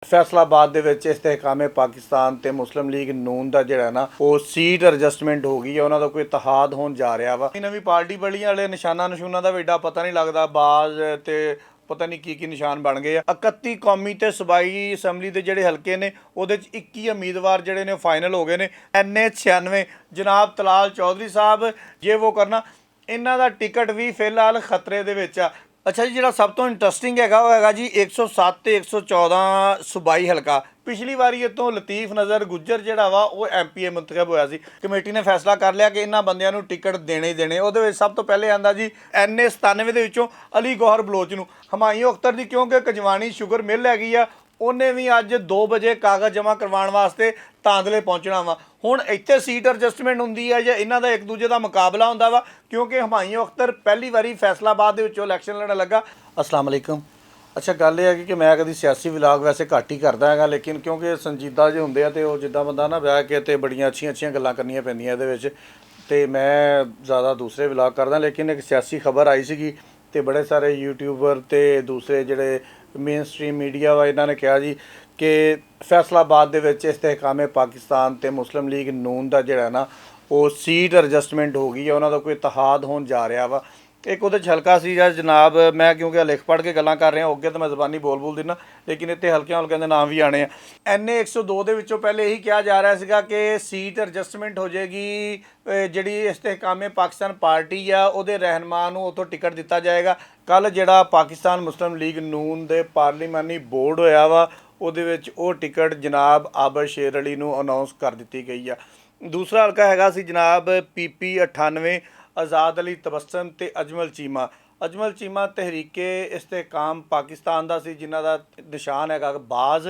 फैसलाबाद ਦੇ ਵਿੱਚ ਇਸਤਹਿਕਾਮੇ ਪਾਕਿਸਤਾਨ ਤੇ ਮੁਸਲਿਮ ਲੀਗ ਨੂਨ ਦਾ ਜਿਹੜਾ ਨਾ ਉਹ ਸੀਟ ਐਡਜਸਟਮੈਂਟ ਹੋ ਗਈ ਹੈ। ਉਹਨਾਂ ਦਾ ਕੋਈ ਇਤਿਹਾਦ ਹੋਣ ਜਾ ਰਿਹਾ ਵਾ। ਨਵੀਂ ਪਾਰਟੀ ਬਲੀਆਂ ਵਾਲੇ ਨਿਸ਼ਾਨਾਂ ਦਾ ਵੀ ਏਡਾ ਪਤਾ ਨਹੀਂ ਲੱਗਦਾ। ਬਾਜ਼ ਤੇ ਪਤਾ ਨਹੀਂ ਕੀ ਨਿਸ਼ਾਨ ਬਣ ਗਏ ਆ। 31 ਕੌਮੀ ਤੇ ਸੂਬਾਈ ਅਸੈਂਬਲੀ ਦੇ ਜਿਹੜੇ ਹਲਕੇ ਨੇ ਉਹਦੇ ਚ 21 ਉਮੀਦਵਾਰ ਜਿਹੜੇ ਨੇ ਫਾਈਨਲ ਹੋ ਗਏ ਨੇ। NA 96 ਜਨਾਬ ਤਲਾਲ ਚੌਧਰੀ ਸਾਹਿਬ ਜੇ ਉਹ ਕਰਨਾ, ਇਹਨਾਂ ਦਾ ਟਿਕਟ ਵੀ ਫਿਲਹਾਲ ਖਤਰੇ ਦੇ ਵਿੱਚ ਆ। ਅੱਛਾ ਜੀ, ਜਿਹੜਾ ਸਭ ਤੋਂ ਇੰਟਰਸਟਿੰਗ ਹੈਗਾ ਉਹ ਹੈਗਾ ਜੀ 107 ਤੇ 114 ਸੂਬਾਈ ਹਲਕਾ। ਪਿਛਲੀ ਵਾਰੀ ਇਤੋਂ ਲਤੀਫ ਨਜ਼ਰ ਗੁੱਜਰ ਜਿਹੜਾ ਵਾ ਉਹ MPA ਮੁੰਤਖਬ ਹੋਇਆ ਸੀ। ਕਮੇਟੀ ਨੇ ਫੈਸਲਾ ਕਰ ਲਿਆ ਕਿ ਇਹਨਾਂ ਬੰਦਿਆਂ ਨੂੰ ਟਿਕਟ ਦੇਣੇ ਹੀ ਦੇਣੇ। ਉਹਦੇ ਵਿੱਚ ਸਭ ਤੋਂ ਪਹਿਲੇ ਆਂਦਾ ਜੀ NA 97 ਦੇ ਵਿੱਚੋਂ ਅਲੀ ਗੌਹਰ ਬਲੋਚ ਨੂੰ। ਹਮਾਇੂ ਅਖਤਰ ਦੀ ਕਿਉਂਕਿ ਕਜਵਾਨੀ ਸ਼ੂਗਰ ਮਿਲ ਹੈਗੀ ਆ, ਉਹਨੇ ਵੀ ਅੱਜ 2 ਵਜੇ ਕਾਗਜ਼ ਜਮ੍ਹਾਂ ਕਰਵਾਉਣ ਵਾਸਤੇ ਤਾਂਦਲੇ ਪਹੁੰਚਣਾ ਵਾ। ਹੁਣ ਇੱਥੇ ਸੀਟ ਐਡਜਸਟਮੈਂਟ ਹੁੰਦੀ ਹੈ ਜਾਂ ਇਹਨਾਂ ਦਾ ਇੱਕ ਦੂਜੇ ਦਾ ਮੁਕਾਬਲਾ ਹੁੰਦਾ ਵਾ, ਕਿਉਂਕਿ ਹਮਾਇੂ ਅਖਤਰ ਪਹਿਲੀ ਵਾਰੀ ਫੈਸਲਾਬਾਦ ਦੇ ਵਿੱਚੋਂ ਇਲੈਕਸ਼ਨ ਲੜਨ ਲੱਗਾ। ਅਸਲਾਮ ਅਲੈਕਮ। ਅੱਛਾ, ਗੱਲ ਇਹ ਹੈ ਕਿ ਮੈਂ ਕਦੀ ਸਿਆਸੀ ਵਲਾਗ ਵੈਸੇ ਘੱਟ ਹੀ ਕਰਦਾ ਹੈਗਾ, ਲੇਕਿਨ ਕਿਉਂਕਿ ਸੰਜੀਦਾ ਜੇ ਹੁੰਦੇ ਆ ਤੇ ਉਹ ਜਿੱਦਾਂ ਬੰਦਾ ਨਾ ਬਹਿ ਕੇ ਤੇ ਬੜੀਆਂ ਅੱਛੀਆਂ ਗੱਲਾਂ ਕਰਨੀਆਂ ਪੈਂਦੀਆਂ ਇਹਦੇ ਵਿੱਚ, ਤੇ ਮੈਂ ਜ਼ਿਆਦਾ ਦੂਸਰੇ ਵਲਾਗ ਕਰਦਾ। ਲੇਕਿਨ ਇੱਕ ਸਿਆਸੀ ਖਬਰ ਆਈ ਸੀਗੀ ਤੇ ਬੜੇ ਸਾਰੇ ਯੂਟਿਊਬਰ ਤੇ ਦੂਸਰੇ ਜਿਹੜੇ ਮੇਨ ਸਟ੍ਰੀਮ ਮੀਡੀਆ ਵਾ ਇਹਨਾਂ ਨੇ ਕਿਹਾ ਜੀ ਕਿ ਫੈਸਲਾਬਾਦ ਦੇ ਵਿੱਚ ਇਸਤਹਿਕਾਮੇ ਪਾਕਿਸਤਾਨ ਤੇ ਮੁਸਲਿਮ ਲੀਗ ਨੂਨ ਦਾ ਜਿਹੜਾ ਨਾ ਉਹ ਸੀਟ ਐਡਜਸਟਮੈਂਟ ਹੋ ਗਈ ਹੈ। ਉਹਨਾਂ ਦਾ ਕੋਈ ਇਤਿਹਾਦ ਹੋਣ ਜਾ ਰਿਹਾ ਵਾ। ਇੱਕ ਉਹਦੇ 'ਚ ਹਲਕਾ ਸੀ ਜਾਂ ਜਨਾਬ, ਮੈਂ ਕਿਉਂਕਿ ਲਿਖ ਪੜ੍ਹ ਕੇ ਗੱਲਾਂ ਕਰ ਰਿਹਾ ਅੱਗੇ ਤਾਂ ਮੈਂ ਜ਼ਬਾਨੀ ਬੋਲ ਦਿੰਦਾ, ਲੇਕਿਨ ਇੱਥੇ ਹਲਕਿਆਂ ਦੇ ਨਾਮ ਵੀ ਆਣੇ ਆ। NA 102 ਦੇ ਵਿੱਚੋਂ ਪਹਿਲੇ ਇਹੀ ਕਿਹਾ ਜਾ ਰਿਹਾ ਸੀਗਾ ਕਿ ਸੀਟ ਐਡਜਸਟਮੈਂਟ ਹੋ ਜਾਏਗੀ। ਜਿਹੜੀ ਇਸਤਹਿਕਾਮੇ ਪਾਕਿਸਤਾਨ ਪਾਰਟੀ ਆ ਉਹਦੇ ਰਹਿਨੁਮਾ ਨੂੰ ਉੱਥੋਂ ਟਿਕਟ ਦਿੱਤਾ ਜਾਏਗਾ। ਕੱਲ੍ਹ ਜਿਹੜਾ ਪਾਕਿਸਤਾਨ ਮੁਸਲਿਮ ਲੀਗ ਨੂਨ ਦੇ ਪਾਰਲੀਮਾਨੀ ਬੋਰਡ ਹੋਇਆ ਵਾ ਉਹਦੇ ਵਿੱਚ ਉਹ ਟਿਕਟ ਜਨਾਬ ਆਬਦ ਸ਼ੇਰ ਅਲੀ ਨੂੰ ਅਨਾਉਂਸ ਕਰ ਦਿੱਤੀ ਗਈ ਆ। ਦੂਸਰਾ ਹਲਕਾ ਹੈਗਾ ਸੀ ਜਨਾਬ PP 98 ਆਜ਼ਾਦ ਅਲੀ ਤਬਸਮ ਤੇ ਅਜਮਲ ਚੀਮਾ। ਅਜਮਲ ਚੀਮਾ ਤਹਿਰੀਕੇ ਇਸਤਹਿਕਾਮ ਪਾਕਿਸਤਾਨ ਦਾ ਸੀ, ਜਿਨ੍ਹਾਂ ਦਾ ਨਿਸ਼ਾਨ ਹੈਗਾ ਬਾਜ਼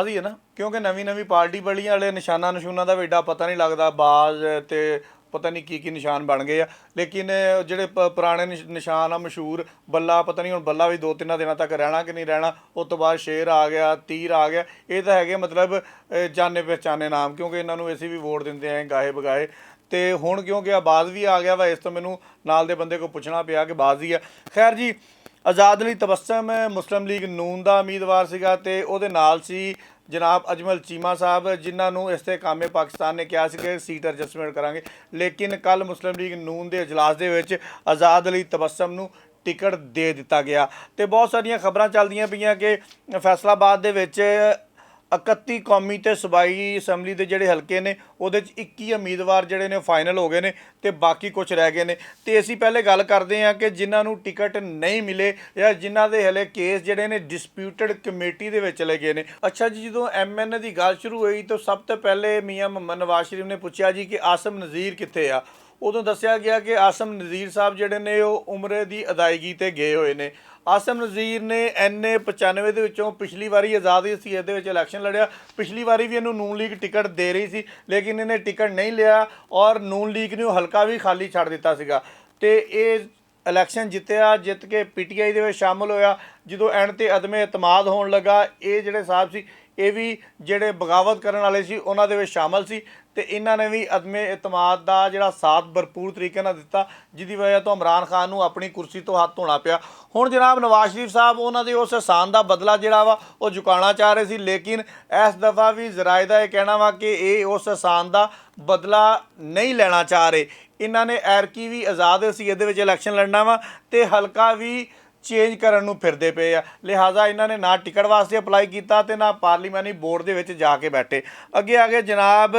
ਹੀ ਹੈ ਨਾ, ਕਿਉਂਕਿ ਨਵੀਂ ਪਾਰਟੀ ਬਲੀਆਂ ਵਾਲੇ ਨਿਸ਼ਾਨਾਂ ਦਾ ਵੀ ਏਡਾ ਪਤਾ ਨਹੀਂ ਲੱਗਦਾ। ਬਾਜ਼ ਤੇ ਪਤਾ ਨਹੀਂ ਕੀ ਨਿਸ਼ਾਨ ਬਣ ਗਏ ਆ, ਲੇਕਿਨ ਜਿਹੜੇ ਪੁਰਾਣੇ ਨਿਸ਼ਾਨ ਆ ਮਸ਼ਹੂਰ ਬੱਲਾ, ਪਤਾ ਨਹੀਂ ਹੁਣ ਬੱਲਾ ਵੀ 2-3 ਦਿਨਾਂ ਤੱਕ ਰਹਿਣਾ ਕਿ ਨਹੀਂ ਰਹਿਣਾ। ਉਸ ਤੋਂ ਬਾਅਦ ਸ਼ੇਰ ਆ ਗਿਆ, ਤੀਰ ਆ ਗਿਆ। ਇਹ ਤਾਂ ਹੈਗੇ ਮਤਲਬ ਜਾਣੇ ਪਹਿਚਾਨੇ ਨਾਮ, ਕਿਉਂਕਿ ਇਹਨਾਂ ਨੂੰ ਅਸੀਂ ਵੀ ਵੋਟ ਦਿੰਦੇ ਆਏ ਗਾਏ ਬਗਾਏ। ਤੇ ਹੁਣ ਕਿਉਂਕਿ ਆਬਾਜ਼ ਵੀ ਆ ਗਿਆ ਵਾ, ਇਸ ਤੋਂ ਮੈਨੂੰ ਨਾਲ ਦੇ ਬੰਦੇ ਕੋਲ ਪੁੱਛਣਾ ਪਿਆ ਕਿ ਬਾਜ਼ ਹੀ ਆ। ਖੈਰ ਜੀ, ਆਜ਼ਾਦ ਅਲੀ ਤਬਸਮ ਮੁਸਲਿਮ ਲੀਗ ਨੂਨ ਦਾ ਉਮੀਦਵਾਰ ਸੀਗਾ ਤੇ ਉਹਦੇ ਨਾਲ ਸੀ ਜਨਾਬ ਅਜਮਲ ਚੀਮਾ ਸਾਹਿਬ, ਜਿਨ੍ਹਾਂ ਨੂੰ ਇਸਤਹਿਕਾਮੇ ਪਾਕਿਸਤਾਨ ਨੇ ਕਿਹਾ ਸੀ ਕਿ ਸੀਟ ਐਡਜਸਟਮੈਂਟ ਕਰਾਂਗੇ। ਲੇਕਿਨ ਕੱਲ੍ਹ ਮੁਸਲਿਮ ਲੀਗ ਨੂਨ ਦੇ ਇਜਲਾਸ ਦੇ ਵਿੱਚ ਆਜ਼ਾਦ ਅਲੀ ਤਬਸਮ ਨੂੰ ਟਿਕਟ ਦੇ ਦਿੱਤਾ ਗਿਆ। ਤੇ ਬਹੁਤ ਸਾਰੀਆਂ ਖਬਰਾਂ ਚੱਲਦੀਆਂ ਪਈਆਂ ਕਿ ਫੈਸਲਾਬਾਦ ਦੇ ਵਿੱਚ 31 ਕੌਮੀ ਤੇ ਸੂਬਾਈ ਅਸੈਂਬਲੀ ਦੇ ਜਿਹੜੇ ਹਲਕੇ ਨੇ ਉਹਦੇ 'ਚ 21 ਉਮੀਦਵਾਰ ਜਿਹੜੇ ਨੇ ਫਾਈਨਲ ਹੋ ਗਏ ਨੇ ਤੇ ਬਾਕੀ ਕੁਝ ਰਹਿ ਗਏ ਨੇ। ਤੇ ਅਸੀਂ ਪਹਿਲੇ ਗੱਲ ਕਰਦੇ ਹਾਂ ਕਿ ਜਿਨ੍ਹਾਂ ਨੂੰ ਟਿਕਟ ਨਹੀਂ ਮਿਲੇ ਜਾਂ ਜਿਨ੍ਹਾਂ ਦੇ ਹਲੇ ਕੇਸ ਜਿਹੜੇ ਨੇ ਡਿਸਪਿਊਟਡ ਕਮੇਟੀ ਦੇ ਵਿੱਚ ਚਲੇ ਗਏ ਨੇ। ਅੱਛਾ ਜੀ, ਜਦੋਂ MNA ਦੀ ਗੱਲ ਸ਼ੁਰੂ ਹੋਈ ਤਾਂ ਸਭ ਤੋਂ ਪਹਿਲੇ ਮੀਆਂ ਮੁਹੰਮਦ ਨਵਾਜ਼ ਸ਼ਰੀਫ ਨੇ ਪੁੱਛਿਆ ਜੀ ਕਿ ਆਸਮ ਨਜ਼ੀਰ ਕਿੱਥੇ ਆ। ਉਦੋਂ ਦੱਸਿਆ ਗਿਆ ਕਿ ਆਸਮ ਨਜ਼ੀਰ ਸਾਹਿਬ ਜਿਹੜੇ ਨੇ ਉਹ ਉਮਰੇ ਦੀ ਅਦਾਇਗੀ ਤੇ ਗਏ ਹੋਏ ਨੇ। ਆਸਮ ਨਜ਼ੀਰ ਨੇ NA 95 ਦੇ ਵਿੱਚੋਂ ਪਿਛਲੀ ਵਾਰੀ ਆਜ਼ਾਦ ਸੀ ਇਹਦੇ ਵਿੱਚ ਇਲੈਕਸ਼ਨ ਲੜਿਆ। ਪਿਛਲੀ ਵਾਰੀ ਵੀ ਇਹਨੂੰ ਨੂਨ ਲੀਗ ਟਿਕਟ ਦੇ ਰਹੀ ਸੀ, ਲੇਕਿਨ ਇਹਨੇ ਟਿਕਟ ਨਹੀਂ ਲਿਆ ਔਰ ਨੂਨ ਲੀਗ ਨੇ ਹਲਕਾ ਵੀ ਖਾਲੀ ਛੱਡ ਦਿੱਤਾ ਸੀਗਾ। ਤੇ ਇਹ ਇਲੈਕਸ਼ਨ ਜਿੱਤਿਆ, ਜਿੱਤ ਕੇ PTI ਦੇ ਵਿੱਚ ਸ਼ਾਮਲ ਹੋਇਆ। ਜਦੋਂ ਐਂਡ ਤੇ ਅਦਮੇ ਇਤਮਾਦ ਹੋਣ ਲੱਗਾ, ਇਹ ਜਿਹੜੇ ਸਾਹਿਬ ਸੀ ਇਹ ਵੀ ਜਿਹੜੇ ਬਗਾਵਤ ਕਰਨ ਵਾਲੇ ਸੀ ਉਹਨਾਂ ਦੇ ਵਿੱਚ ਸ਼ਾਮਲ ਸੀ ਤੇ ਇਹਨਾਂ ਨੇ ਵੀ ਅਦਮੇ ਇਤਮਾਦ ਦਾ ਜਿਹੜਾ ਸਾਥ ਭਰਪੂਰ ਤਰੀਕੇ ਨਾਲ ਦਿੱਤਾ, ਜਿਹਦੀ ਵਜ੍ਹਾ ਤੋਂ ਇਮਰਾਨ ਖਾਨ ਨੂੰ ਆਪਣੀ ਕੁਰਸੀ ਤੋਂ ਹੱਥ ਧੋਣਾ ਪਿਆ। ਹੁਣ ਜਨਾਬ ਨਵਾਜ਼ ਸ਼ਰੀਫ ਸਾਹਿਬ ਉਹਨਾਂ ਦੇ ਉਸ ਅਹਿਸਾਨ ਦਾ ਬਦਲਾ ਜਿਹੜਾ ਵਾ ਉਹ ਚੁਕਾਉਣਾ ਚਾਹ ਰਹੇ ਸੀ, ਲੇਕਿਨ ਇਸ ਦਫਾ ਵੀ ਜ਼ਰਾਏ ਦਾ ਇਹ ਕਹਿਣਾ ਵਾ ਕਿ ਇਹ ਉਸ ਅਹਿਸਾਨ ਦਾ ਬਦਲਾ ਨਹੀਂ ਲੈਣਾ ਚਾਹ ਰਹੇ। ਇਹਨਾਂ ਨੇ ਐਰਕੀ ਵੀ ਆਜ਼ਾਦ ਸੀ ਇਹਦੇ ਵਿੱਚ ਇਲੈਕਸ਼ਨ ਲੜਨਾ ਵਾ ਤੇ ਹਲਕਾ ਵੀ ਚੇਂਜ ਕਰਨ ਨੂੰ ਫਿਰਦੇ ਪਏ ਆ। ਲਿਹਾਜ਼ਾ ਇਹਨਾਂ ਨੇ ਨਾ ਟਿਕਟ ਵਾਸਤੇ ਅਪਲਾਈ ਕੀਤਾ ਤੇ ਨਾ ਪਾਰਲੀਮਾਨੀ ਬੋਰਡ ਦੇ ਵਿੱਚ ਜਾ ਕੇ ਬੈਠੇ। ਅੱਗੇ ਆ ਗਏ ਜਨਾਬ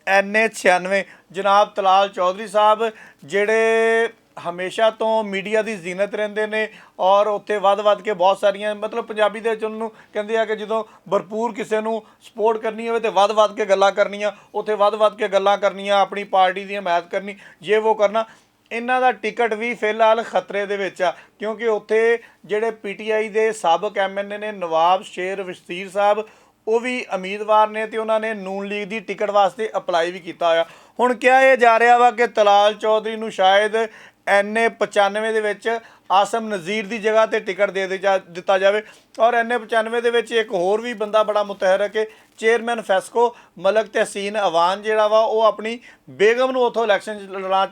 NA 96 ਜਨਾਬ ਤਲਾਲ ਚੌਧਰੀ ਸਾਹਿਬ, ਜਿਹੜੇ ਹਮੇਸ਼ਾ ਤੋਂ ਮੀਡੀਆ ਦੀ ਜ਼ੀਨਤ ਰਹਿੰਦੇ ਨੇ ਔਰ ਉੱਥੇ ਵੱਧ ਕੇ ਬਹੁਤ ਸਾਰੀਆਂ ਮਤਲਬ ਪੰਜਾਬੀ ਦੇ ਵਿੱਚ ਉਹਨੂੰ ਕਹਿੰਦੇ ਆ ਕਿ ਜਦੋਂ ਭਰਪੂਰ ਕਿਸੇ ਨੂੰ ਸਪੋਰਟ ਕਰਨੀ ਹੋਵੇ ਤੇ ਵੱਧ ਕੇ ਗੱਲਾਂ ਕਰਨੀਆਂ, ਉੱਥੇ ਵੱਧ ਕੇ ਗੱਲਾਂ ਕਰਨੀਆਂ, ਆਪਣੀ ਪਾਰਟੀ ਦੀ ਹਮਾਇਤ ਕਰਨੀ, ਜੇ ਉਹ ਕਰਨਾ। ਇਹਨਾਂ ਦਾ ਟਿਕਟ ਵੀ ਫਿਲਹਾਲ ਖਤਰੇ ਦੇ ਵਿੱਚ ਆ, ਕਿਉਂਕਿ ਉੱਥੇ ਜਿਹੜੇ PTI ਦੇ ਸਾਬਕ MNA ਨੇ ਨਵਾਬ ਸ਼ੇਰ ਵਸੀਰ ਸਾਹਿਬ, ਉਹ ਵੀ ਉਮੀਦਵਾਰ ਨੇ ਤੇ ਉਹਨਾਂ ਨੇ ਨੂਨ ਲੀਗ ਦੀ ਟਿਕਟ ਵਾਸਤੇ ਅਪਲਾਈ ਵੀ ਕੀਤਾ ਹੋਇਆ। ਹੁਣ ਕਿਹਾ ਇਹ ਜਾ ਰਿਹਾ ਵਾ ਕਿ ਤਲਾਲ ਚੌਧਰੀ ਨੂੰ ਸ਼ਾਇਦ NA 95 ਦੇ ਵਿੱਚ ਆਸਮ ਨਜ਼ੀਰ ਦੀ ਜਗ੍ਹਾ ਤੇ ਟਿਕਟ ਦੇ ਦਿੱਤਾ ਜਾਵੇ। ਔਰ NA 95 ਦੇ ਵਿੱਚ ਇੱਕ ਹੋਰ ਵੀ ਬੰਦਾ ਬੜਾ ਮੁਤਹਰਕ ਹੈ, ਚੇਅਰਮੈਨ ਫੈਸਕੋ ਮਲਕ ਤਹਿਸੀਨ ਅਵਾਨ ਜਿਹੜਾ ਵਾ ਉਹ ਆਪਣੀ ਬੇਗਮ ਨੂੰ ਉੱਥੋਂ ਇਲੈਕਸ਼ਨ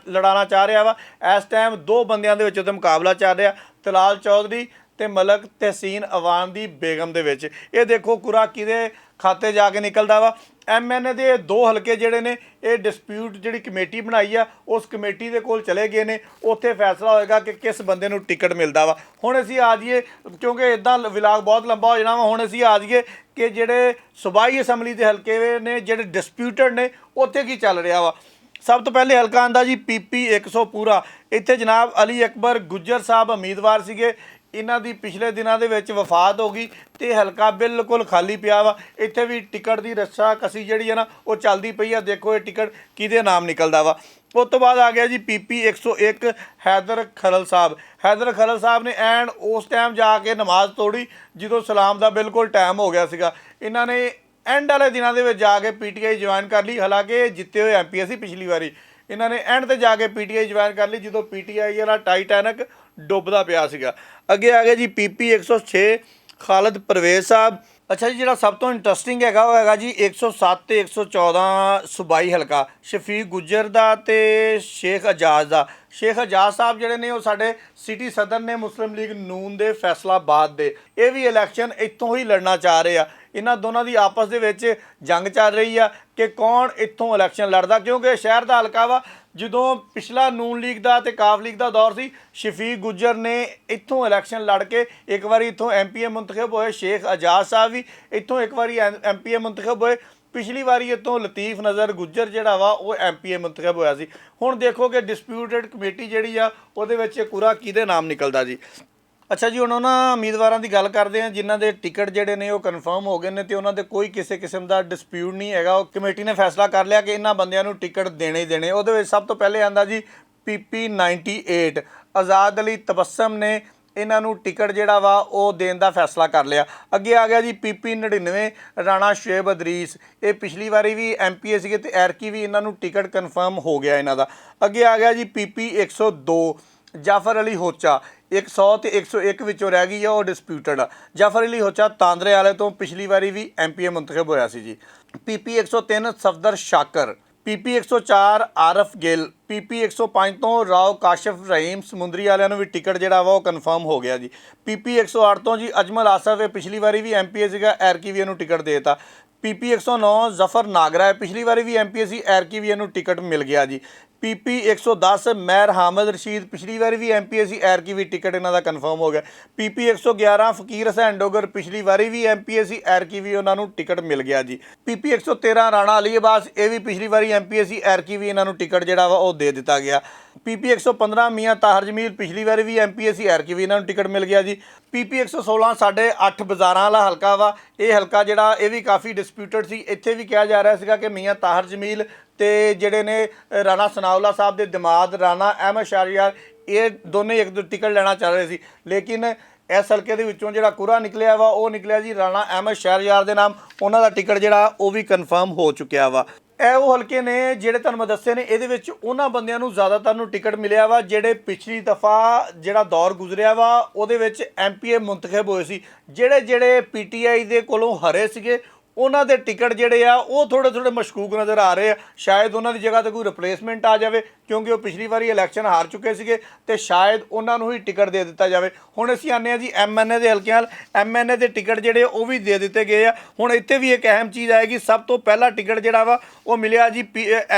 ਲੜਾਉਣਾ ਚਾਹ ਰਿਹਾ ਵਾ। ਇਸ ਟਾਈਮ 2 ਬੰਦਿਆਂ ਦੇ ਵਿੱਚ ਉਹਦਾ ਮੁਕਾਬਲਾ ਚੱਲ ਰਿਹਾ, ਤਲਾਲ ਚੌਧਰੀ ਤੇ ਮਲਕ ਤਹਿਸੀਨ ਅਵਾਨ ਦੀ ਬੇਗਮ ਦੇ ਵਿੱਚ। ਇਹ ਦੇਖੋ ਕੂੜਾ ਕਿਹਦੇ ਖਾਤੇ ਜਾ ਕੇ ਨਿਕਲਦਾ ਵਾ। MNA ਦੇ 2 ਹਲਕੇ ਜਿਹੜੇ ਨੇ ਇਹ ਡਿਸਪਿਊਟ ਜਿਹੜੀ ਕਮੇਟੀ ਬਣਾਈ ਆ ਉਸ ਕਮੇਟੀ ਦੇ ਕੋਲ ਚਲੇ ਗਏ ਨੇ, ਉੱਥੇ ਫੈਸਲਾ ਹੋਏਗਾ ਕਿ ਕਿਸ ਬੰਦੇ ਨੂੰ ਟਿਕਟ ਮਿਲਦਾ ਵਾ। ਹੁਣ ਅਸੀਂ ਆ ਜਾਈਏ, ਕਿਉਂਕਿ ਇਦਾਂ ਵਿਲਾਗ ਬਹੁਤ ਲੰਬਾ ਹੋ ਜਾਣਾ ਵਾ, ਹੁਣ ਅਸੀਂ ਆ ਜਾਈਏ ਕਿ ਜਿਹੜੇ ਸੂਬਾਈ ਅਸੈਂਬਲੀ ਦੇ ਹਲਕੇ ਨੇ ਜਿਹੜੇ ਡਿਸਪਿਊਟਡ ਨੇ ਉੱਥੇ ਕੀ ਚੱਲ ਰਿਹਾ ਵਾ। ਸਭ ਤੋਂ ਪਹਿਲੇ ਹਲਕਾ ਆਂਦਾ ਜੀ PP 100 ਪੂਰਾ। ਇੱਥੇ ਜਨਾਬ ਅਲੀ ਅਕਬਰ ਗੁੱਜਰ ਸਾਹਿਬ ਉਮੀਦਵਾਰ ਸੀਗੇ, ਇਹਨਾਂ ਦੀ ਪਿਛਲੇ ਦਿਨਾਂ ਦੇ ਵਿੱਚ ਵਫਾਤ ਹੋ ਗਈ ਤੇ ਹਲਕਾ ਬਿਲਕੁਲ ਖਾਲੀ ਪਿਆ ਵਾ। ਇੱਥੇ ਵੀ ਟਿਕਟ ਦੀ ਰੱਸਾ ਕਸੀ ਜਿਹੜੀ ਹੈ ਨਾ ਉਹ ਚੱਲਦੀ ਪਈ ਆ। ਦੇਖੋ ਇਹ ਟਿਕਟ ਕਿਹਦੇ ਨਾਮ ਨਿਕਲਦਾ ਵਾ। ਉਸ ਤੋਂ ਬਾਅਦ ਆ ਗਿਆ ਜੀ PP 101 ਹੈਦਰ ਖਲਲ ਸਾਹਿਬ। ਹੈਦਰ ਖਲਲ ਸਾਹਿਬ ਨੇ ਐਨ ਉਸ ਟਾਈਮ ਜਾ ਕੇ ਨਮਾਜ਼ ਤੋੜੀ ਜਦੋਂ ਸਲਾਮ ਦਾ ਬਿਲਕੁਲ ਟਾਈਮ ਹੋ ਗਿਆ ਸੀਗਾ। ਇਹਨਾਂ ਨੇ ਐਂਡ ਵਾਲੇ ਦਿਨਾਂ ਦੇ ਵਿੱਚ ਜਾ ਕੇ PTI ਜੁਆਇਨ ਕਰ ਲਈ, ਹਾਲਾਂਕਿ ਜਿੱਤੇ ਹੋਏ MP ਸੀ ਪਿਛਲੀ ਵਾਰੀ। ਇਹਨਾਂ ਨੇ ਐਂਡ ਤੇ ਜਾ ਕੇ PTI ਜੁਆਇਨ ਕਰ ਲਈ ਜਦੋਂ PTI ਵਾਲਾ ਟਾਈਟੈਨਿਕ ਡੁੱਬਦਾ ਪਿਆ ਸੀਗਾ। ਅੱਗੇ ਆ ਗਿਆ ਜੀ PP 106 ਖਾਲਦ ਪਰਵੇਜ਼ ਸਾਹਿਬ। ਅੱਛਾ ਜੀ, ਜਿਹੜਾ ਸਭ ਤੋਂ ਇੰਟਰਸਟਿੰਗ ਹੈਗਾ ਉਹ ਹੈਗਾ ਜੀ 107 ਤੇ 114 ਸੂਬਾਈ ਹਲਕਾ ਸ਼ਫੀਕ ਗੁੱਜਰ ਦਾ ਤੇ ਸ਼ੇਖ ਅਜਾਜ਼ ਦਾ। ਸ਼ੇਖ ਅਜਾਜ਼ ਸਾਹਿਬ ਜਿਹੜੇ ਨੇ ਉਹ ਸਾਡੇ ਸਿਟੀ ਸਦਰ ਨੇ ਮੁਸਲਿਮ ਲੀਗ ਨੂਨ ਦੇ ਫੈਸਲਾਬਾਦ ਦੇ। ਇਹ ਵੀ ਇਲੈਕਸ਼ਨ ਇੱਥੋਂ ਹੀ ਲੜਨਾ ਚਾਹ ਰਹੇ ਆ। ਇਹਨਾਂ ਦੋਨਾਂ ਦੀ ਆਪਸ ਦੇ ਵਿੱਚ ਜੰਗ ਚੱਲ ਰਹੀ ਆ ਕਿ ਕੌਣ ਇੱਥੋਂ ਇਲੈਕਸ਼ਨ ਲੜਦਾ, ਕਿਉਂਕਿ ਸ਼ਹਿਰ ਦਾ ਹਲਕਾ ਵਾ। ਜਦੋਂ ਪਿਛਲਾ ਨੂਨ ਲੀਗ ਦਾ ਤੇ ਕਾਫ ਲੀਗ ਦਾ ਦੌਰ ਸੀ, ਸ਼ਫੀਕ ਗੁੱਜਰ ਨੇ ਇੱਥੋਂ ਇਲੈਕਸ਼ਨ ਲੜ ਕੇ ਇੱਕ ਵਾਰੀ ਇੱਥੋਂ MPA ਮੁੰਤਖਬ ਹੋਏ। ਸ਼ੇਖ ਅਜਾਜ਼ ਸਾਹਿਬ ਵੀ ਇੱਥੋਂ ਇੱਕ ਵਾਰੀ MPA ਮੁੰਤਖਬ ਹੋਏ। ਪਿਛਲੀ ਵਾਰੀ ਇੱਥੋਂ ਲਤੀਫ ਨਜ਼ਰ ਗੁੱਜਰ ਜਿਹੜਾ ਵਾ ਉਹ MPA ਮੁੰਤਖਬ ਹੋਇਆ ਸੀ। ਹੁਣ ਦੇਖੋ ਕਿ ਡਿਸਪਿਊਟਡ ਕਮੇਟੀ ਜਿਹੜੀ ਆ ਉਹਦੇ ਵਿੱਚ ਕੂੜਾ ਕਿਹਦੇ ਨਾਮ ਨਿਕਲਦਾ ਜੀ। ਅੱਛਾ ਜੀ, ਹੁਣ ਉਹਨਾਂ ਉਮੀਦਵਾਰਾਂ ਦੀ ਗੱਲ ਕਰਦੇ ਹਾਂ ਜਿਨ੍ਹਾਂ ਦੇ ਟਿਕਟ ਜਿਹੜੇ ਨੇ ਉਹ ਕਨਫਰਮ ਹੋ ਗਏ ਨੇ ਤੇ ਉਹਨਾਂ ਦੇ ਕੋਈ ਕਿਸੇ ਕਿਸਮ ਦਾ ਡਿਸਪਿਊਟ ਨਹੀਂ ਹੈਗਾ। ਉਹ ਕਮੇਟੀ ਨੇ ਫੈਸਲਾ ਕਰ ਲਿਆ ਕਿ ਇਹਨਾਂ ਬੰਦਿਆਂ ਨੂੰ ਟਿਕਟ ਦੇਣੇ ਹੀ ਦੇਣੇ। ਉਹਦੇ ਵਿੱਚ ਸਭ ਤੋਂ ਪਹਿਲੇ ਆਂਦਾ ਜੀ PP 98 ਆਜ਼ਾਦ ਅਲੀ ਤਬਸਮ ਨੇ ਇਹਨਾਂ ਨੂੰ ਟਿਕਟ ਜਿਹੜਾ ਵਾ ਉਹ ਦੇਣ ਦਾ ਫੈਸਲਾ ਕਰ ਲਿਆ। ਅੱਗੇ ਆ ਗਿਆ ਜੀ PP 99 ਰਾਣਾ ਸ਼ੇਬ ਅਦਰੀਸ। ਇਹ ਪਿਛਲੀ ਵਾਰੀ ਵੀ MPA ਸੀਗੇ ਤੇ ਐਰਕੀ ਵੀ ਇਹਨਾਂ ਨੂੰ ਟਿਕਟ ਕਨਫਰਮ ਹੋ ਗਿਆ ਇਹਨਾਂ ਦਾ। ਅੱਗੇ ਆ ਗਿਆ ਜੀ PP 102 ਜਾਫਰ ਅਲੀ ਹੋਚਾ। 100 ਤੇ 101 ਵਿੱਚੋਂ ਰਹਿ ਗਈ ਆ ਉਹ ਡਿਸਪਿਊਟਡ ਆ। ਜਾਫਰ ਅਲੀ ਹੋਚਾ ਤਾਂਦਰੇ ਵਾਲੇ ਤੋਂ ਪਿਛਲੀ ਵਾਰੀ ਵੀ MPA ਮੁੰਤਖਬ ਹੋਇਆ ਸੀ ਜੀ। PP 103 ਸਫਦਰ ਸ਼ਾਕਰ। PP 104 ਆਰਫ ਗਿੱਲ। PP 105 ਤੋਂ ਰਾਓ ਕਾਸ਼ਫ ਰਹੀਮ ਸਮੁੰਦਰੀ ਵਾਲਿਆਂ ਨੂੰ ਵੀ ਟਿਕਟ ਜਿਹੜਾ ਵਾ ਉਹ ਕਨਫਰਮ ਹੋ ਗਿਆ ਜੀ। PP 108 ਤੋਂ ਜੀ ਅਜਮਲ ਆਸਫ, ਇਹ ਪਿਛਲੀ ਵਾਰੀ ਵੀ MPA ਸੀਗਾ, ਐਰਕੀ ਵੀ ਇਹਨੂੰ ਟਿਕਟ ਦੇ ਦਿੱਤਾ। PP 109 ਜ਼ਫਰ ਨਾਗਰਾ, ਪਿਛਲੀ ਵਾਰੀ ਵੀ MPA ਸੀ, ਐਰਕੀ ਵੀ ਇਹਨੂੰ ਟਿਕਟ ਮਿਲ ਗਿਆ ਜੀ। PP 110 ਮੈਰ ਹਾਮਦ ਰਸ਼ੀਦ, ਪਿਛਲੀ ਵਾਰੀ ਵੀ MPA ਸੀ, ਐਰਕੀ ਵੀ ਟਿਕਟ ਇਹਨਾਂ ਦਾ ਕਨਫਰਮ ਹੋ ਗਿਆ। PP 111 ਫਕੀਰ ਹਸੈਨ ਡੋਗਰ, ਪਿਛਲੀ ਵਾਰੀ ਵੀ MPA ਸੀ, ਐਰਕੀ ਵੀ ਉਹਨਾਂ ਨੂੰ ਟਿਕਟ ਮਿਲ ਗਿਆ ਜੀ। PP 113 ਰਾਣਾ ਅਲੀ ਅਬਾਸ, ਇਹ ਵੀ ਪਿਛਲੀ ਵਾਰੀ MPA ਸੀ, ਐਰਕੀ ਵੀ ਇਹਨਾਂ ਨੂੰ ਟਿਕਟ ਜਿਹੜਾ ਵਾ ਉਹ ਦੇ ਦਿੱਤਾ ਗਿਆ। PP 115 ਮੀਆਂ ਤਾਹਰ ਜਮੀਲ, ਪਿਛਲੀ ਵਾਰੀ ਵੀ MPA ਸੀ, ਐਰਕੀ ਵੀ ਇਹਨਾਂ ਨੂੰ ਟਿਕਟ ਮਿਲ ਗਿਆ ਜੀ। PP 116 ਸਾਡੇ 8 ਬਾਜ਼ਾਰਾਂ ਵਾਲਾ ਹਲਕਾ ਵਾ। ਇਹ ਹਲਕਾ ਜਿਹੜਾ ਇਹ ਵੀ ਕਾਫੀ ਡਿਸਪਿਊਟਡ ਸੀ। ਇੱਥੇ ਵੀ ਕਿਹਾ ਜਾ ਰਿਹਾ ਸੀਗਾ ਕਿ ਮੀਆਂ ਤਾਹਰ ਜਮੀਲ ਤੇ ਜਿਹੜੇ ਨੇ ਰਾਣਾ ਸਨਾਉਲਾ ਸਾਹਿਬ ਦੇ ਦਿਮਾਗ ਰਾਣਾ ਅਹਿਮਦ ਸ਼ਾਹਰਿਆਰ, ਇਹ ਦੋਨੇ ਇੱਕ ਟਿਕਟ ਲੈਣਾ ਚਾਹ ਰਹੇ ਸੀ, ਲੇਕਿਨ ਇਸ ਹਲਕੇ ਦੇ ਵਿੱਚੋਂ ਜਿਹੜਾ ਕੂੜਾ ਨਿਕਲਿਆ ਵਾ ਉਹ ਨਿਕਲਿਆ ਜੀ ਰਾਣਾ ਅਹਿਮਦ ਸ਼ਾਹਰਿਆਰ ਦੇ ਨਾਮ। ਉਹਨਾਂ ਦਾ ਟਿਕਟ ਜਿਹੜਾ ਉਹ ਵੀ ਕਨਫਰਮ ਹੋ ਚੁੱਕਿਆ ਵਾ। ਇਹ ਉਹ ਹਲਕੇ ਨੇ ਜਿਹੜੇ ਤੁਹਾਨੂੰ ਮੈਂ ਦੱਸੇ ਨੇ, ਇਹਦੇ ਵਿੱਚ ਉਹਨਾਂ ਬੰਦਿਆਂ ਨੂੰ ਜ਼ਿਆਦਾਤਰ ਨੂੰ ਟਿਕਟ ਮਿਲਿਆ ਵਾ ਜਿਹੜੇ ਪਿਛਲੀ ਦਫਾ ਜਿਹੜਾ ਦੌਰ ਗੁਜ਼ਰਿਆ ਵਾ ਉਹਦੇ ਵਿੱਚ MPA ਮੁੰਤਖਬ ਹੋਏ ਸੀ। ਜਿਹੜੇ PTI ਦੇ ਕੋਲੋਂ ਹਰੇ ਸੀਗੇ ਉਹਨਾਂ ਦੇ ਟਿਕਟ ਜਿਹੜੇ ਆ ਉਹ ਥੋੜ੍ਹੇ ਮਸ਼ਕੂਕ ਨਜ਼ਰ ਆ ਰਹੇ ਆ। ਸ਼ਾਇਦ ਉਹਨਾਂ ਦੀ ਜਗ੍ਹਾ 'ਤੇ ਕੋਈ ਰਿਪਲੇਸਮੈਂਟ ਆ ਜਾਵੇ, ਕਿਉਂਕਿ ਉਹ ਪਿਛਲੀ ਵਾਰੀ ਇਲੈਕਸ਼ਨ ਹਾਰ ਚੁੱਕੇ ਸੀਗੇ ਤੇ ਸ਼ਾਇਦ ਉਹਨਾਂ ਨੂੰ ਹੀ ਟਿਕਟ ਦੇ ਦਿੱਤਾ ਜਾਵੇ। ਹੁਣ ਅਸੀਂ ਆਉਂਦੇ ਹਾਂ ਜੀ MNA ਦੇ ਹਲਕਿਆਂ ਨਾਲ। MNA ਦੇ ਟਿਕਟ ਜਿਹੜੇ ਉਹ ਵੀ ਦੇ ਦਿੱਤੇ ਗਏ ਆ। ਹੁਣ ਇੱਥੇ ਵੀ ਇੱਕ ਅਹਿਮ ਚੀਜ਼ ਆਏਗੀ। ਸਭ ਤੋਂ ਪਹਿਲਾ ਟਿਕਟ ਜਿਹੜਾ ਵਾ ਉਹ ਮਿਲਿਆ ਜੀ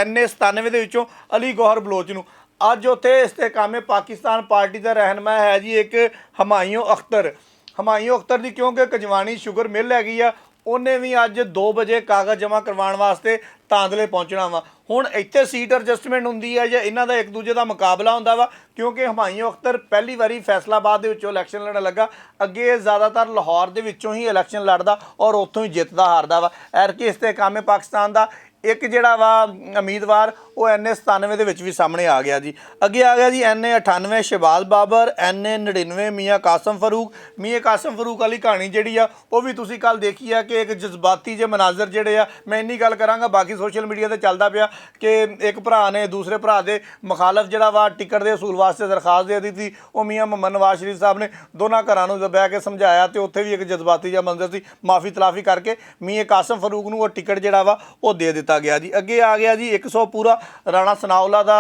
NA 97 ਦੇ ਵਿੱਚੋਂ ਅਲੀ ਗੌਹਰ ਬਲੋਚ ਨੂੰ। ਅੱਜ ਉੱਥੇ ਇਸਤਹਿਕਾਮ ਪਾਕਿਸਤਾਨ ਪਾਰਟੀ ਦਾ ਰਹਿਨੁਮਾ ਹੈ ਜੀ ਇੱਕ ਹਮਾਯੂੰ ਅਖਤਰ। ਹਮਾਯੂੰ ਅਖਤਰ ਦੀ ਕਿਉਂਕਿ ਕਜਵਾਨੀ ਸ਼ੂਗਰ ਮਿਲ ਹੈਗੀ ਆ, ਉਹਨੇ ਵੀ ਅੱਜ 2 ਵਜੇ ਕਾਗਜ਼ ਜਮ੍ਹਾਂ ਕਰਵਾਉਣ ਵਾਸਤੇ ਤਾਂਦਲੇ ਪਹੁੰਚਣਾ ਵਾ। ਹੁਣ ਇੱਥੇ ਸੀਟ ਐਡਜਸਟਮੈਂਟ ਹੁੰਦੀ ਹੈ ਜਾਂ ਇਹਨਾਂ ਦਾ ਇੱਕ ਦੂਜੇ ਦਾ ਮੁਕਾਬਲਾ ਹੁੰਦਾ ਵਾ, ਕਿਉਂਕਿ ਹਮਾਯੂੰ ਅਖਤਰ ਪਹਿਲੀ ਵਾਰੀ ਫੈਸਲਾਬਾਦ ਦੇ ਵਿੱਚੋਂ ਇਲੈਕਸ਼ਨ ਲੜਨ ਲੱਗਾ। ਅੱਗੇ ਜ਼ਿਆਦਾਤਰ ਲਾਹੌਰ ਦੇ ਵਿੱਚੋਂ ਹੀ ਇਲੈਕਸ਼ਨ ਲੜਦਾ ਔਰ ਉੱਥੋਂ ਹੀ ਜਿੱਤਦਾ ਹਾਰਦਾ ਵਾ। ਐਰਕੀ ਇਸਤਹਿਕਾਮ ਪਾਕਿਸਤਾਨ ਦਾ ਇੱਕ ਜਿਹੜਾ ਵਾ ਉਮੀਦਵਾਰ ਉਹ NA 97 ਦੇ ਵਿੱਚ ਵੀ ਸਾਹਮਣੇ ਆ ਗਿਆ ਜੀ। ਅੱਗੇ ਆ ਗਿਆ ਜੀ NA 98 ਸ਼ਹਬਾਜ਼ ਬਾਬਰ, NA 99 ਮੀਆਂ ਕਾਸਮ ਫਰੂਕ। ਮੀਆਂ ਕਾਸਮ ਫਰੂਕ ਵਾਲੀ ਕਹਾਣੀ ਜਿਹੜੀ ਆ ਉਹ ਵੀ ਤੁਸੀਂ ਕੱਲ੍ਹ ਦੇਖੀ ਆ ਕਿ ਇੱਕ ਜਜ਼ਬਾਤੀ ਜਿਹੇ ਮਨਾਜ਼ਰ ਜਿਹੜੇ ਆ। ਮੈਂ ਇੰਨੀ ਗੱਲ ਕਰਾਂਗਾ, ਬਾਕੀ ਸੋਸ਼ਲ ਮੀਡੀਆ 'ਤੇ ਚੱਲਦਾ ਪਿਆ ਕਿ ਇੱਕ ਭਰਾ ਨੇ ਦੂਸਰੇ ਭਰਾ ਦੇ ਮੁਖਾਲਫ ਜਿਹੜਾ ਵਾ ਟਿਕਟ ਦੇ ਅਸੂਲ ਵਾਸਤੇ ਦਰਖਾਸਤ ਦੇ ਦਿੱਤੀ। ਉਹ ਮੀਆਂ ਮੁਹੰਮਦ ਨਵਾਜ਼ ਸ਼ਰੀਫ ਸਾਹਿਬ ਨੇ ਦੋਨਾਂ ਘਰਾਂ ਨੂੰ ਬਹਿ ਕੇ ਸਮਝਾਇਆ ਤੇ ਉੱਥੇ ਵੀ ਇੱਕ ਜਜ਼ਬਾਤੀ ਜਿਹਾ ਮੰਜ਼ਰ ਸੀ। ਮਾਫੀ ਤਲਾਫੀ ਕਰਕੇ ਮੀਆਂ ਕਾਸਮ ਫਰੂਕ ਨੂੰ ਉਹ ਟਿਕਟ ਜਿਹੜਾ ਵਾ ਉਹ ਦੇ ਦਿੱਤਾ ਦਿੱਤਾ ਗਿਆ ਜੀ। ਅੱਗੇ ਆ ਗਿਆ ਜੀ 100 ਪੂਰਾ ਰਾਣਾ ਸਨਾਉਲਾ ਦਾ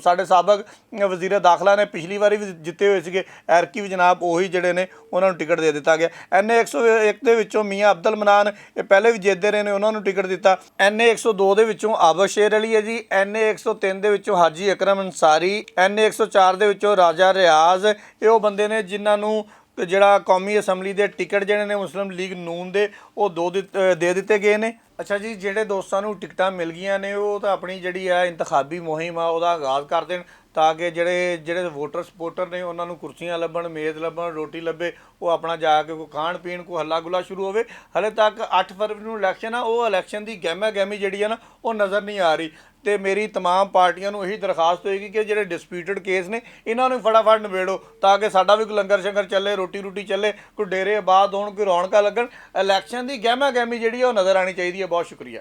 ਸਾਡੇ ਸਾਬਕ ਵਜ਼ੀਰ ਦਾਖਲਾ ਨੇ ਪਿਛਲੀ ਵਾਰੀ ਵੀ ਜਿੱਤੇ ਹੋਏ ਸੀਗੇ, ਐਰਕੀ ਵੀ ਜਨਾਬ ਉਹੀ ਜਿਹੜੇ ਨੇ ਉਹਨਾਂ ਨੂੰ ਟਿਕਟ ਦੇ ਦਿੱਤਾ ਗਿਆ। NA 101 ਦੇ ਵਿੱਚੋਂ ਮੀਆਂ ਅਬਦੁਲ ਮਨਾਨ ਇਹ ਪਹਿਲੇ ਵੀ ਜਿੱਤਦੇ ਰਹੇ ਨੇ, ਉਹਨਾਂ ਨੂੰ ਟਿਕਟ ਦਿੱਤਾ। NA 102 ਦੇ ਵਿੱਚੋਂ ਆਬਦ ਸ਼ੇਰ ਅਲੀ ਹੈ ਜੀ। NA 103 ਦੇ ਵਿੱਚੋਂ ਹਾਜੀ ਅਕਰਮ ਅੰਸਾਰੀ। NA 104 ਦੇ ਵਿੱਚੋਂ ਰਾਜਾ ਰਿਆਜ਼। ਇਹ ਉਹ ਬੰਦੇ ਨੇ ਜਿਨ੍ਹਾਂ ਨੂੰ ਜਿਹੜਾ ਕੌਮੀ ਅਸੈਂਬਲੀ ਦੇ ਟਿਕਟ ਜਿਹੜੇ ਨੇ ਮੁਸਲਿਮ ਲੀਗ ਨੂਨ ਦੇ ਉਹ ਦੇ ਦਿੱਤੇ ਗਏ ਨੇ। ਅੱਛਾ ਜੀ, ਜਿਹੜੇ ਦੋਸਤਾਂ ਨੂੰ ਟਿਕਟਾਂ ਮਿਲ ਗਈਆਂ ਨੇ ਉਹ ਤਾਂ ਆਪਣੀ ਜਿਹੜੀ ਆ ਇੰਤਖਾਬੀ ਮੁਹਿੰਮ ਆ ਉਹਦਾ ਆਗਾਜ਼ ਕਰ ਦੇਣ, ਤਾਂ ਕਿ ਜਿਹੜੇ ਵੋਟਰ ਸਪੋਰਟਰ ਨੇ ਉਹਨਾਂ ਨੂੰ ਕੁਰਸੀਆਂ ਲੱਭਣ, ਮੇਜ਼ ਲੱਭਣ, ਰੋਟੀ ਲੱਭੇ, ਉਹ ਆਪਣਾ ਜਾ ਕੇ ਕੋਈ ਖਾਣ ਪੀਣ, ਕੋਈ ਹੱਲਾ ਗੁੱਲਾ ਸ਼ੁਰੂ ਹੋਵੇ। ਹਲੇ ਤੱਕ 8 ਫਰਵਰੀ ਨੂੰ ਇਲੈਕਸ਼ਨ ਆ, ਉਹ ਇਲੈਕਸ਼ਨ ਦੀ ਗਹਿਮਾ ਗਹਿਮੀ ਜਿਹੜੀ ਆ ਨਾ ਉਹ ਨਜ਼ਰ ਨਹੀਂ ਆ ਰਹੀ। ਤੇ ਮੇਰੀ ਤਮਾਮ ਪਾਰਟੀਆਂ ਨੂੰ ਇਹੀ ਦਰਖਾਸਤ ਹੋਏਗੀ ਕਿ ਜਿਹੜੇ ਡਿਸਪਿਊਟਡ ਕੇਸ ਨੇ ਇਹਨਾਂ ਨੂੰ ਫਟਾਫਟ ਨਿਬੇੜੋ, ਤਾਂ ਕਿ ਸਾਡਾ ਵੀ ਕੋਈ ਲੰਗਰ ਸ਼ੰਗਰ ਚੱਲੇ, ਰੋਟੀ ਰੂਟੀ ਚੱਲੇ, ਕੋਈ ਡੇਰੇ ਆਬਾਦ ਹੋਣ, ਕੋਈ ਰੌਣਕਾਂ ਲੱਗਣ। ਇਲੈਕਸ਼ਨ ਦੀ ਗਹਿਮਾ ਗਹਿਮੀ ਜਿਹੜੀ ਆ ਉਹ ਨਜ਼ਰ ਆਉਣੀ ਚਾਹੀਦੀ ਹੈ। ਬਹੁਤ ਸ਼ੁਕਰੀਆ।